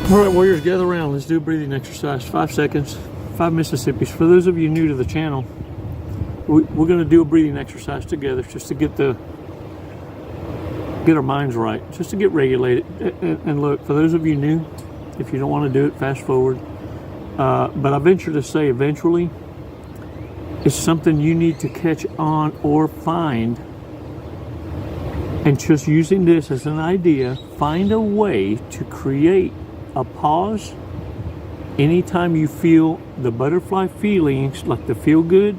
All right, warriors, gather around. Let's do a breathing exercise. 5 seconds, 5 Mississippis. For those of you new to the channel, we're going to do a breathing exercise together just to get our minds right, just to get regulated. And look, for those of you new, if you don't want to do it, fast forward. But I venture to say eventually it's something you need to catch on or find. And just using this as an idea, find a way to create a pause anytime you feel the butterfly feelings, like the feel good,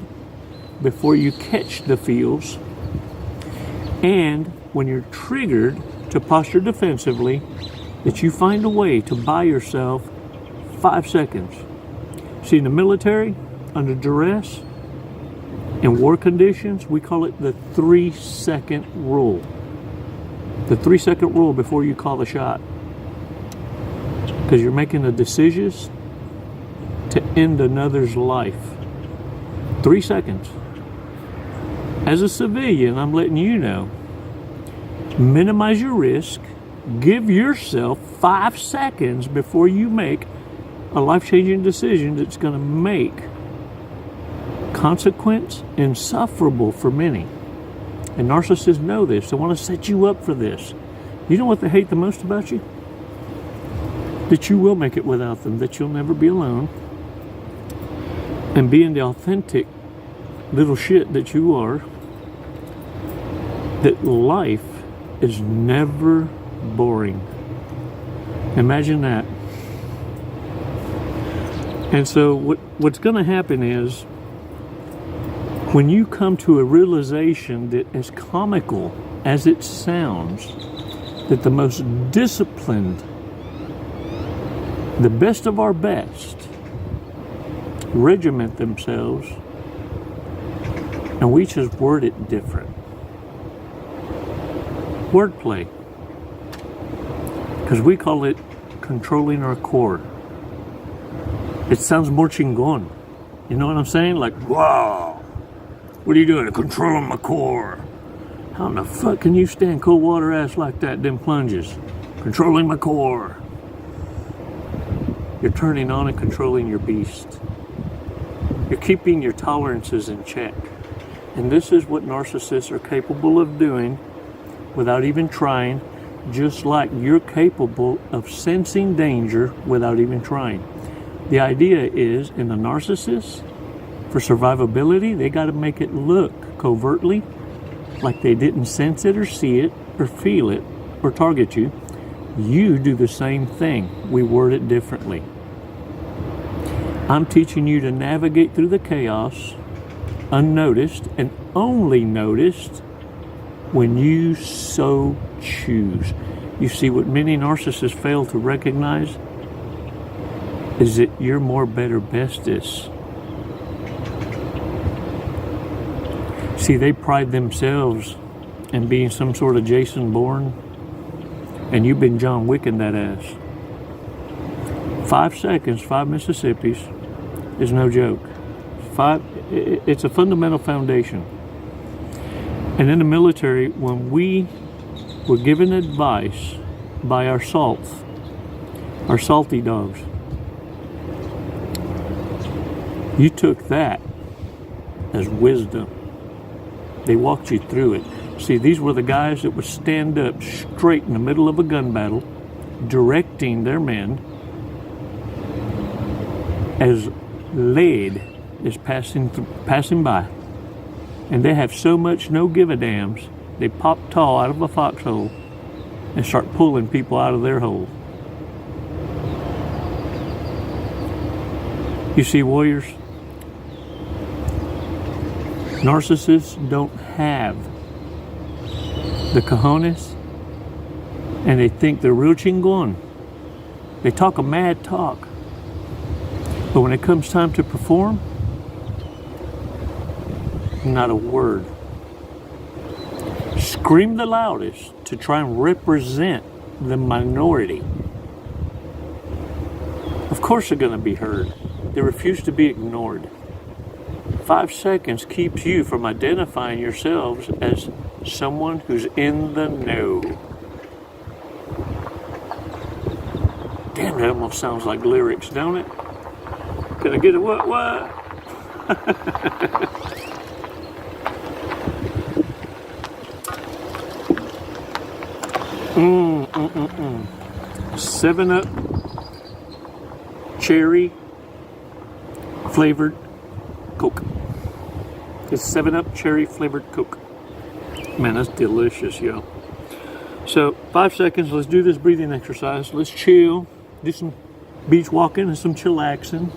before you catch the feels. And when you're triggered to posture defensively, that you find a way to buy yourself 5 seconds. See, in the military, under duress, in war conditions, we call it the 3-second rule. The 3-second rule before you call the shot. Because you're making the decisions to end another's life. 3 seconds. As a civilian, I'm letting you know, minimize your risk. Give yourself 5 seconds before you make a life-changing decision that's going to make consequence insufferable for many. And narcissists know this. They want to set you up for this. You know what they hate the most about you? That you will make it without them, that you'll never be alone. And being the authentic little shit that you are, that life is never boring. Imagine that. And so what's going to happen is, when you come to a realization that, as comical as it sounds, that the most disciplined, the best of our best, regiment themselves, and we just word it different. Wordplay. Because we call it controlling our core. It sounds more chingon. You know what I'm saying? Like, wow, what are you doing? Controlling my core. How in the fuck can you stand cold water ass like that, them plunges? Controlling my core. You're turning on and controlling your beast. You're keeping your tolerances in check. And this is what narcissists are capable of doing without even trying, just like you're capable of sensing danger without even trying. The idea is, in the narcissist, for survivability, they got to make it look covertly like they didn't sense it or see it or feel it or target you. You do the same thing. We word it differently. I'm teaching you to navigate through the chaos unnoticed and only noticed when you so choose. You see, what many narcissists fail to recognize is that you're more better bestest. See, they pride themselves in being some sort of Jason Bourne, and you've been John Wick in that ass. 5 seconds, 5 Mississippis is no joke. It's a fundamental foundation. And in the military, when we were given advice by our salty dogs, you took that as wisdom. They walked you through it. See, these were the guys that would stand up straight in the middle of a gun battle, directing their men as lead is passing by. And they have so much no give a dams, they pop tall out of a foxhole and start pulling people out of their hole. You see, warriors, narcissists don't have the cojones, and they think they're real chingon. They talk a mad talk. But when it comes time to perform, not a word. Scream the loudest to try and represent the minority. Of course they're going to be heard. They refuse to be ignored. 5 seconds keeps you from identifying yourselves as someone who's in the know. Damn, that almost sounds like lyrics, don't it? Can I get a what? Mm, mm, mm, mm. 7-Up cherry flavored Coke. It's 7-Up cherry flavored Coke. Man, that's delicious, yo. So 5 seconds, let's do this breathing exercise. Let's chill, do some beach walking and some chillaxing.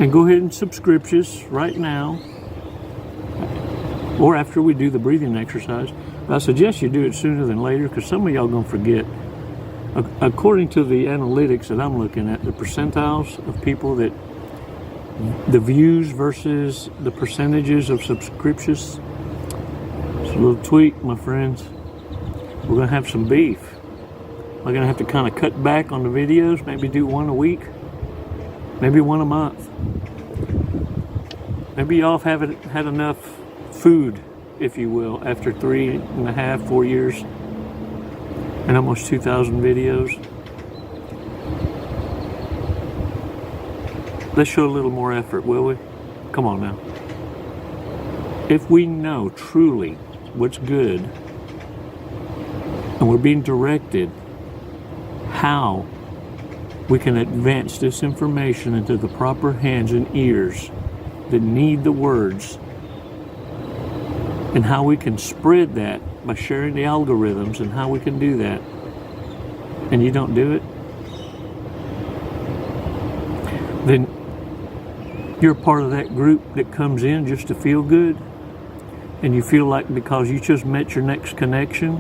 And go ahead and subscribe us right now, or after we do the breathing exercise. But I suggest you do it sooner than later, because some of y'all gonna forget. According to the analytics that I'm looking at, the percentiles of people that, the views versus the percentages of subscriptions, it's a little tweak, my friends. We're gonna have some beef. We're gonna have to kind of cut back on the videos, maybe do one a week, maybe one a month. Maybe y'all haven't had enough food, if you will, after 3.5, 4 years and almost 2,000 videos. Let's show a little more effort, will we? Come on now. If we know truly what's good and we're being directed how we can advance this information into the proper hands and ears that need the words, and how we can spread that by sharing the algorithms and how we can do that, and you don't do it, then you're part of that group that comes in just to feel good, and you feel like because you just met your next connection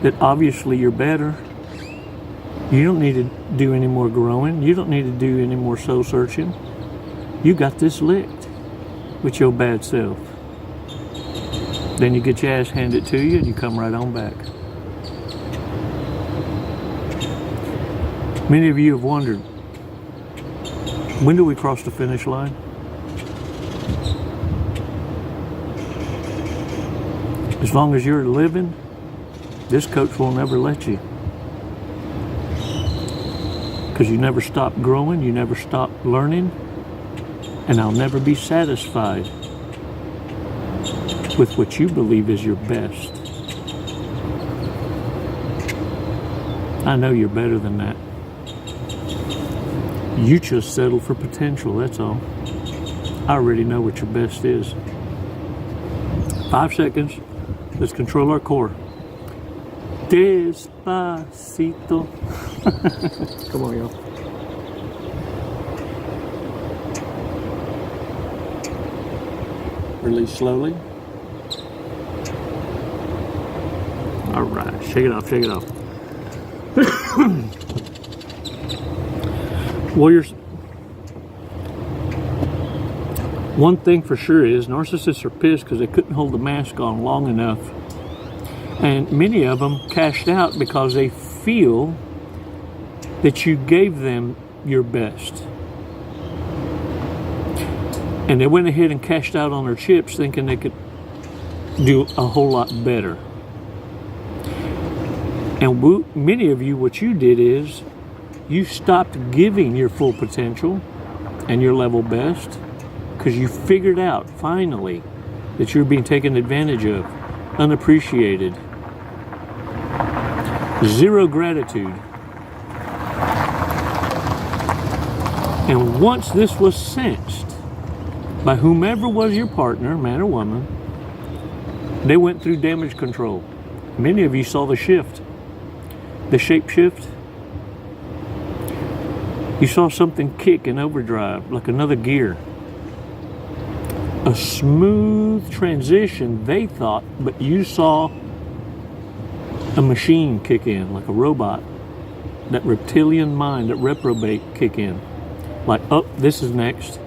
that obviously you're better. You don't need to do any more growing. You don't need to do any more soul searching. You got this licked with your bad self. Then you get your ass handed to you and you come right on back. Many of you have wondered, when do we cross the finish line? As long as you're living, this coach will never let you. Because you never stop growing, you never stop learning, and I'll never be satisfied with what you believe is your best. I know you're better than that. You just settle for potential, that's all. I already know what your best is. 5 seconds, let's control our core. Despacito. Come on, y'all. Release slowly. All right, shake it off, shake it off. Warriors, one thing for sure is narcissists are pissed because they couldn't hold the mask on long enough. And many of them cashed out because they feel that you gave them your best. And they went ahead and cashed out on their chips thinking they could do a whole lot better. And many of you, what you did is you stopped giving your full potential and your level best because you figured out finally that you're being taken advantage of, unappreciated, zero gratitude. And once this was sensed by whomever was your partner, man or woman, they went through damage control. Many of you saw the shift, the shape shift. You saw something kick in overdrive, like another gear. A smooth transition, they thought, but you saw a machine kick in, like a robot. That reptilian mind, that reprobate kick in. Like, oh, this is next.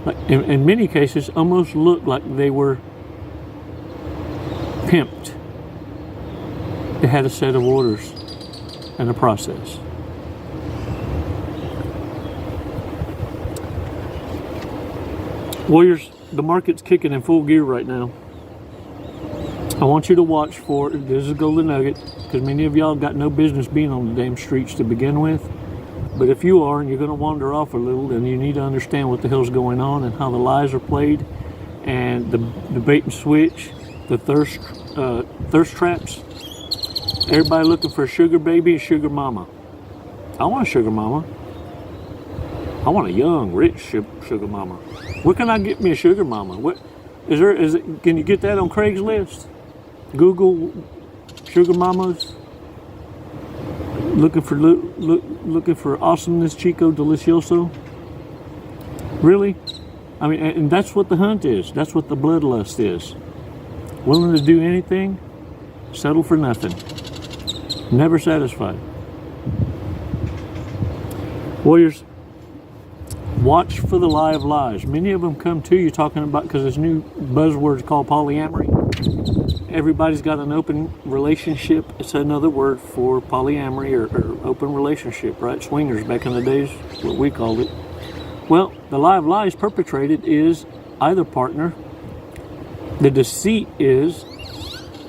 Like, in many cases, almost looked like they were pimped. They had a set of orders and a process. Warriors, the market's kicking in full gear right now. I want you to watch for, this is a golden nugget, because many of y'all got no business being on the damn streets to begin with. But if you are and you're going to wander off a little, then you need to understand what the hell's going on and how the lies are played, and the bait and switch, the thirst traps. Everybody looking for a sugar baby and sugar mama. I want a sugar mama. I want a young, rich sugar mama. Where can I get me a sugar mama? What is there? Can you get that on Craigslist? Google sugar mamas. Looking for awesomeness, chico delicioso. Really? I mean, and that's what the hunt is. That's what the bloodlust is. Willing to do anything, settle for nothing. Never satisfied. Warriors, watch for the lie of lies. Many of them come to you talking about, because there's new buzzwords called polyamory. Everybody's got an open relationship. It's another word for polyamory or open relationship, right? Swingers back in the days, what we called it. Well, the lie of lies perpetrated is either partner. The deceit is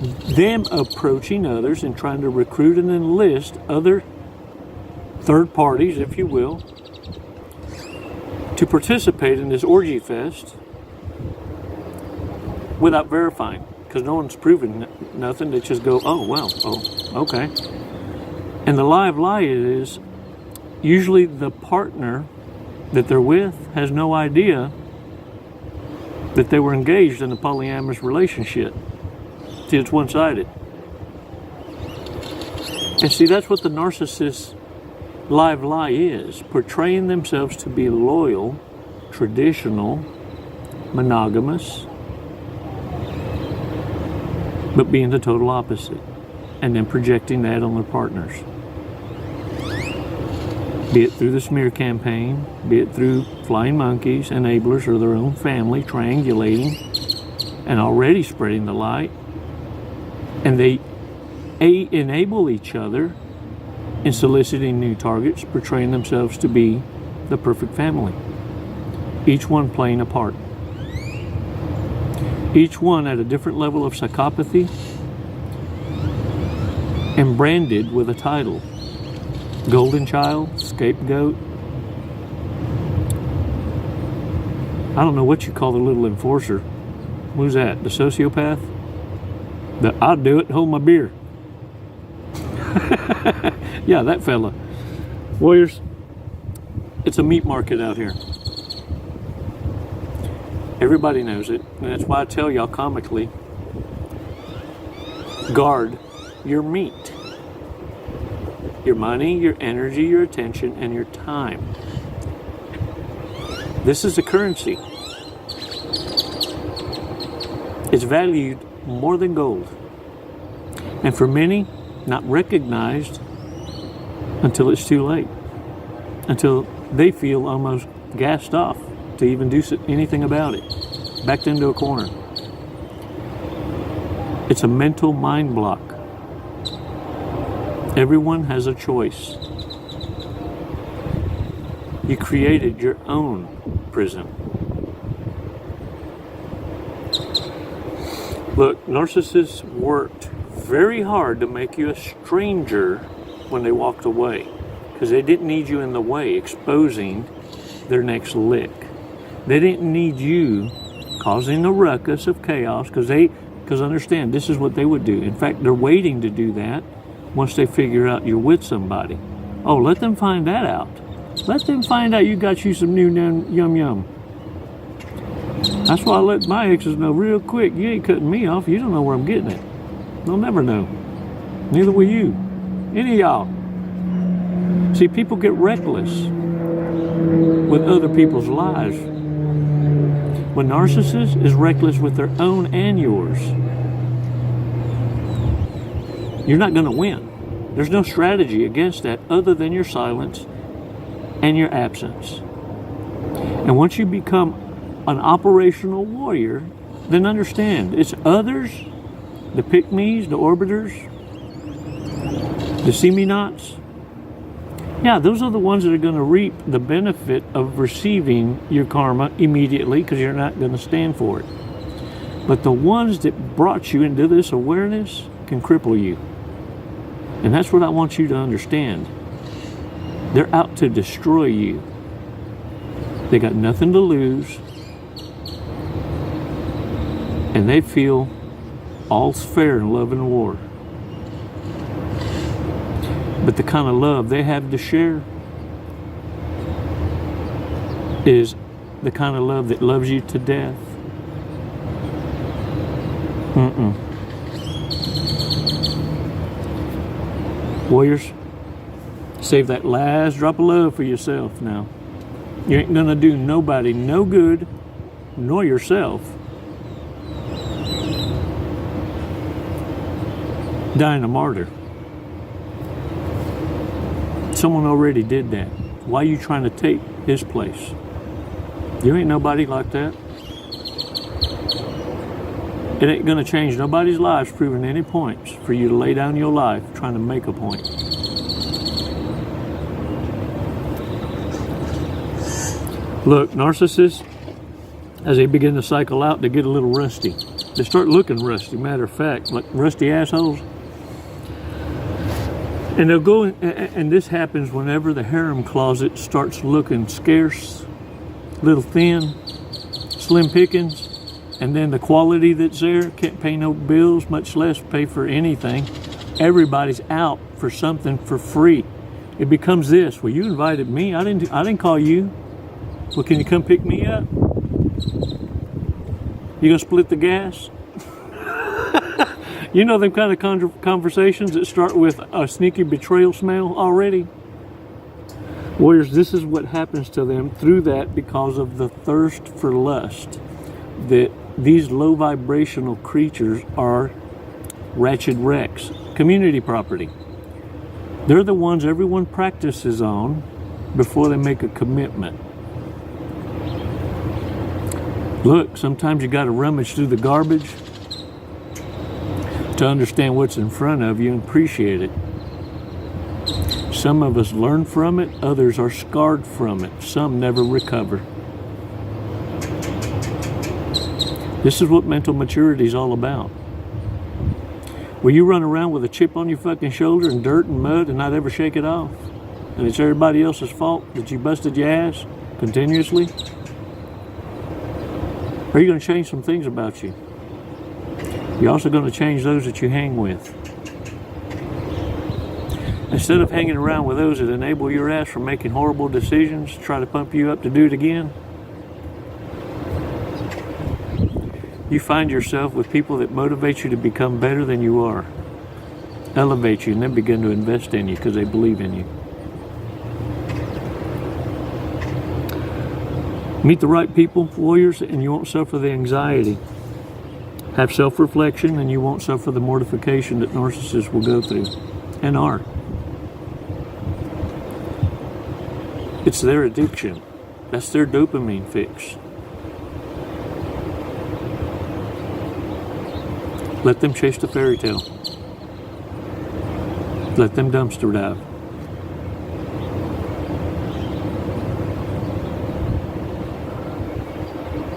them approaching others and trying to recruit and enlist other third parties, if you will, to participate in this orgy fest without verifying. Because no one's proven nothing. They just go, oh, well, oh, okay. And the lie of lie is usually the partner that they're with has no idea that they were engaged in a polyamorous relationship. See, it's one-sided. And see, that's what the narcissist lie of lie is. Portraying themselves to be loyal, traditional, monogamous, but being the total opposite, and then projecting that on their partners. Be it through the smear campaign, be it through flying monkeys, enablers, or their own family, triangulating, and already spreading the light. And they enable each other in soliciting new targets, portraying themselves to be the perfect family. Each one playing a part. Each one at a different level of psychopathy and branded with a title. Golden child, scapegoat. I don't know what you call the little enforcer. Who's that? The sociopath? I'll do it, hold my beer. Yeah, that fella. Warriors, it's a meat market out here. Everybody knows it, and that's why I tell y'all comically, guard your meat. Your money, your energy, your attention, and your time. This is a currency. It's valued more than gold. And for many, not recognized until it's too late. Until they feel almost gassed off to even do anything about it. Backed into a corner. It's a mental mind block. Everyone has a choice. You created your own prison. Look, narcissists worked very hard to make you a stranger when they walked away, because they didn't need you in the way, exposing their next lick. They didn't need you causing a ruckus of chaos, because understand, this is what they would do. In fact, they're waiting to do that once they figure out you're with somebody. Oh, let them find that out. Let them find out you got you some new yum. That's why I let my exes know real quick, you ain't cutting me off, you don't know where I'm getting it. They'll never know. Neither will you. Any of y'all. See, people get reckless with other people's lives. When narcissist is reckless with their own and yours, you're not going to win. There's no strategy against that other than your silence and your absence. And once you become an operational warrior, then understand it's others, the pick-me's, the orbiters, the see-me-nots. Yeah, those are the ones that are going to reap the benefit of receiving your karma immediately, because you're not going to stand for it. But the ones that brought you into this awareness can cripple you. And that's what I want you to understand. They're out to destroy you. They got nothing to lose. And they feel all's fair in love and war. But the kind of love they have to share is the kind of love that loves you to death. Warriors, save that last drop of love for yourself now. You ain't gonna do nobody no good, nor yourself, dying a martyr. Someone already did that. Why are you trying to take his place? You ain't nobody like that. It ain't gonna change nobody's lives proving any points for you to lay down your life trying to make a point. Look, narcissists, as they begin to cycle out, they get a little rusty. They start looking rusty, matter of fact, like rusty assholes. And they'll go, and this happens whenever the harem closet starts looking scarce, little thin, slim pickings, and then the quality that's there can't pay no bills, much less pay for anything. Everybody's out for something for free. It becomes this: well, you invited me. I didn't call you. Well, can you come pick me up? You gonna split the gas? You know them kind of conversations that start with a sneaky betrayal smell already? Warriors, this is what happens to them through that because of the thirst for lust. That these low vibrational creatures are wretched wrecks, community property. They're the ones everyone practices on before they make a commitment. Look, sometimes you got to rummage through the garbage to understand what's in front of you and appreciate it. Some of us learn from it, others are scarred from it. Some never recover. This is what mental maturity is all about. Will you run around with a chip on your fucking shoulder and dirt and mud and not ever shake it off? And it's everybody else's fault that you busted your ass continuously? Or are you going to change some things about you? You're also going to change those that you hang with. Instead of hanging around with those that enable your ass from making horrible decisions, try to pump you up to do it again, you find yourself with people that motivate you to become better than you are, elevate you, and then begin to invest in you because they believe in you. Meet the right people, warriors, and you won't suffer the anxiety. Have self-reflection, and you won't suffer the mortification that narcissists will go through, and are. It's their addiction. That's their dopamine fix. Let them chase the fairy tale. Let them dumpster dive.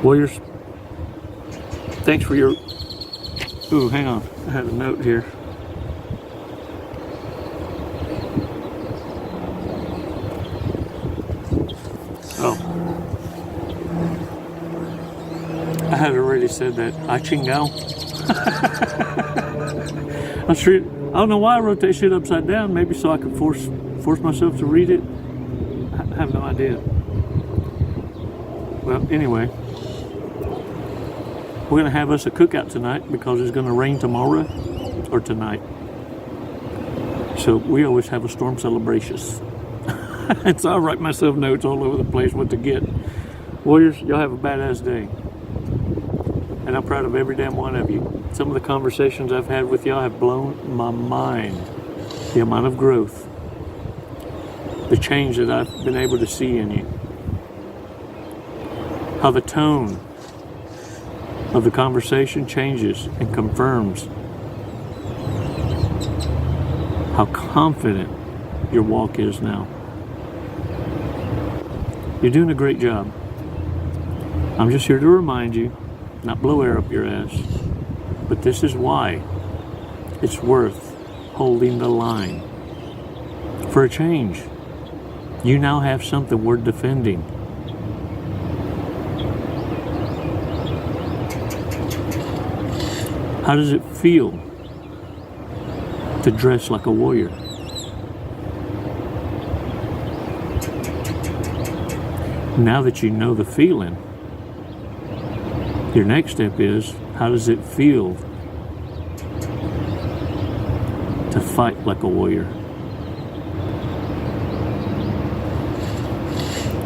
Warriors, thanks for your... Ooh, hang on. I had a note here. Oh. I had already said that. I chingao. I'm sure. I don't know why I wrote that shit upside down. Maybe so I could force myself to read it. I have no idea. Well, anyway, we're gonna have us a cookout tonight because it's gonna rain tomorrow or tonight. So we always have a storm celebration. And so I write myself notes all over the place what to get. Warriors, y'all have a badass day. And I'm proud of every damn one of you. Some of the conversations I've had with y'all have blown my mind. The amount of growth. The change that I've been able to see in you. How the tone of the conversation changes and confirms how confident your walk is now. You're doing a great job. I'm just here to remind you, not blow air up your ass, but this is why it's worth holding the line for a change. You now have something worth defending. How does it feel to dress like a warrior? Now that you know the feeling, your next step is, how does it feel to fight like a warrior?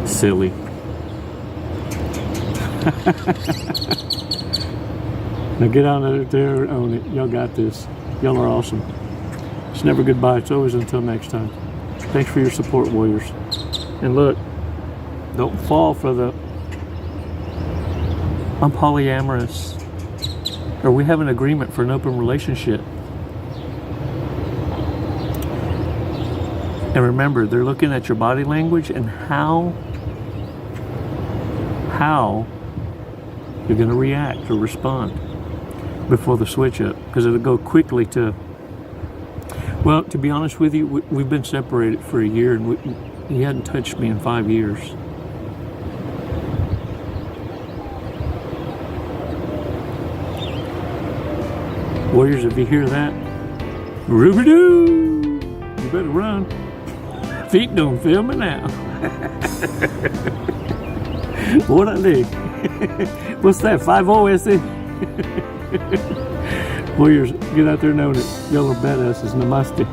Silly. Now get out there and own it. Y'all got this. Y'all are awesome. It's never goodbye. It's always until next time. Thanks for your support, warriors. And look, don't fall for the I'm polyamorous, or we have an agreement for an open relationship. And remember, they're looking at your body language and how you're going to react or respond before the switch up, because it'll go quickly to, well, to be honest with you, we've been separated for a year, and he hadn't touched me in 5 years. Warriors, if you hear that, Ruby-doo, you better run. Feet don't feel me now. What I do? What's that, 5-0 SN? Warriors, get out there knowing it. Y'all are badasses. Namaste.